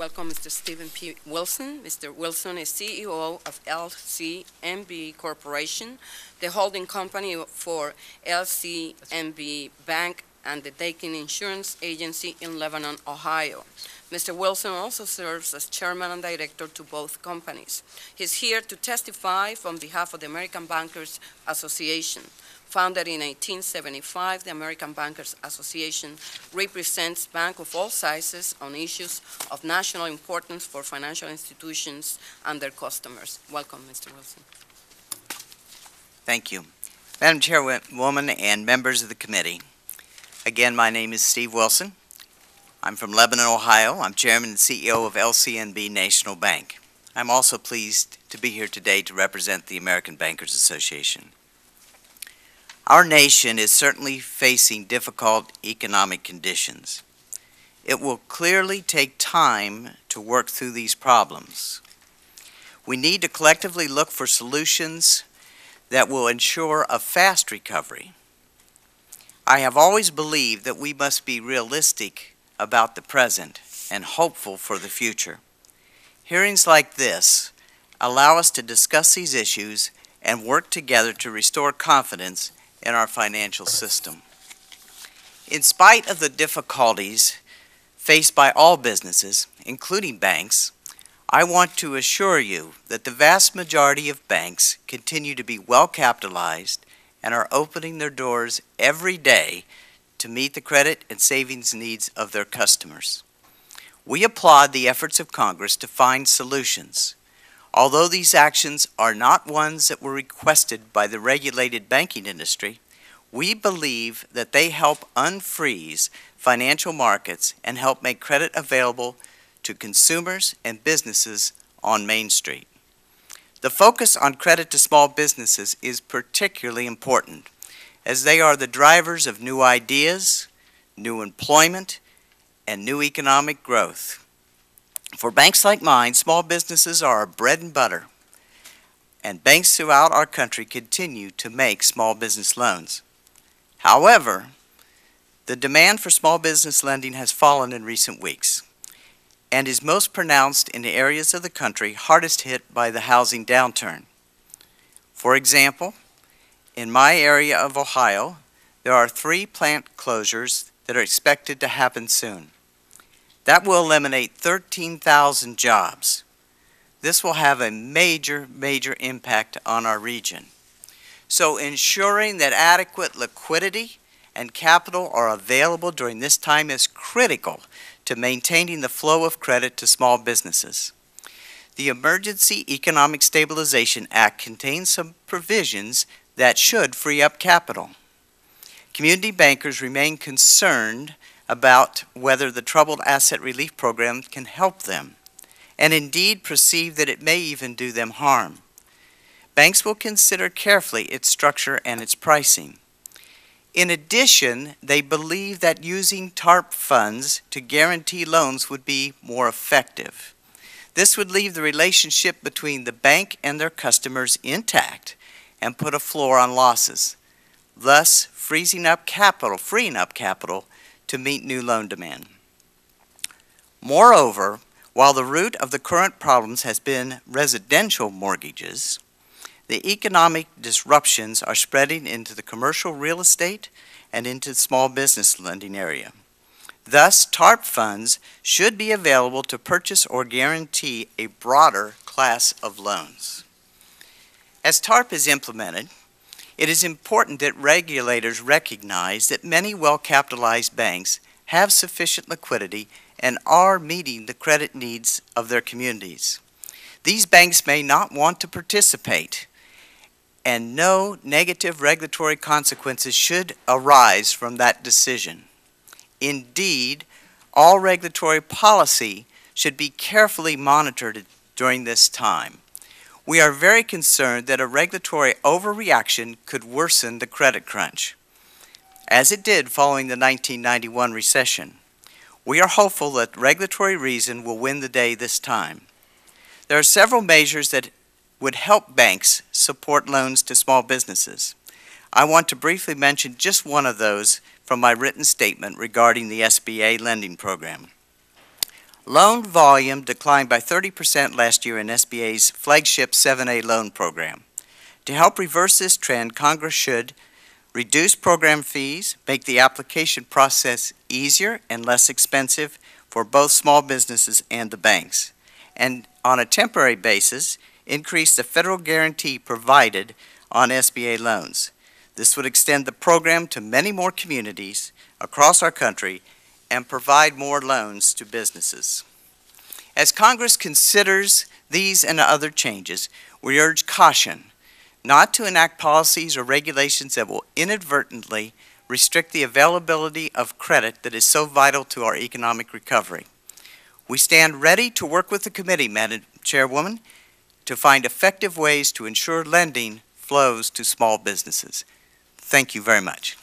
welcome Mr. Stephen P.Wilson. Mr. Wilson is CEO of LCNB Corporation, the holding company for LCNB Bank and the Dakin Insurance Agency in Lebanon, Ohio. Mr. Wilson also serves as chairman and director to both companies. He's here to testify on behalf of the American Bankers Association. Founded in 1875, the American Bankers Association represents banks of all sizes on issues of national importance for financial institutions and their customers. Welcome, Mr. Wilson. Thank you. Madam Chairwoman and members of the committee, again, my name is Steve Wilson. I'm from Lebanon, Ohio. I'm chairman and CEO of LCNB National Bank. I'm also pleased to be here today to represent the American Bankers Association. Our nation is certainly facing difficult economic conditions. It will clearly take time to work through these problems. We need to collectively look for solutions that will ensure a fast recovery. I have always believed that we must be realistic about the present and hopeful for the future. Hearings like this allow us to discuss these issues and work together to restore confidence in our financial system. In spite of the difficulties faced by all businesses, including banks, I want to assure you that the vast majority of banks continue to be well capitalized and are opening their doors every day to meet the credit and savings needs of their customers. We applaud the efforts of Congress to find solutions. Although these actions are not ones that were requested by the regulated banking industry, we believe that they help unfreeze financial markets and help make credit available to consumers and businesses on Main Street. The focus on credit to small businesses is particularly important, as they are the drivers of new ideas, new employment, and new economic growth. For banks like mine, small businesses are our bread and butter, and banks throughout our country continue to make small business loans. However, the demand for small business lending has fallen in recent weeks and is most pronounced in the areas of the country hardest hit by the housing downturn. For example, in my area of Ohio, there are 3 plant closures that are expected to happen soon. That will eliminate 13,000 jobs. This will have a major impact on our region. So ensuring that adequate liquidity and capital are available during this time is critical to maintaining the flow of credit to small businesses. The Emergency Economic Stabilization Act contains some provisions that should free up capital. Community bankers remain concerned about whether the Troubled Asset Relief Program can help them, and indeed perceive that it may even do them harm. Banks will consider carefully its structure and its pricing. In addition, they believe that using TARP funds to guarantee loans would be more effective. This would leave the relationship between the bank and their customers intact and put a floor on losses, thus freeing up capital to meet new loan demand. Moreover, while the root of the current problems has been residential mortgages, the economic disruptions are spreading into the commercial real estate and into the small business lending area. Thus, TARP funds should be available to purchase or guarantee a broader class of loans. As TARP is implemented, it is important that regulators recognize that many well-capitalized banks have sufficient liquidity and are meeting the credit needs of their communities. These banks may not want to participate, and no negative regulatory consequences should arise from that decision. Indeed, all regulatory policy should be carefully monitored during this time. We are very concerned that a regulatory overreaction could worsen the credit crunch, as it did following the 1991 recession. We are hopeful that regulatory reason will win the day this time. There are several measures that would help banks support loans to small businesses. I want to briefly mention just one of those from my written statement regarding the SBA lending program. Loan volume declined by 30% last year in SBA's flagship 7A loan program. To help reverse this trend, Congress should reduce program fees, make the application process easier and less expensive for both small businesses and the banks, and on a temporary basis, increase the federal guarantee provided on SBA loans. This would extend the program to many more communities across our country and provide more loans to businesses. As Congress considers these and other changes, we urge caution not to enact policies or regulations that will inadvertently restrict the availability of credit that is so vital to our economic recovery. We stand ready to work with the committee, Madam Chairwoman, to find effective ways to ensure lending flows to small businesses. Thank you very much.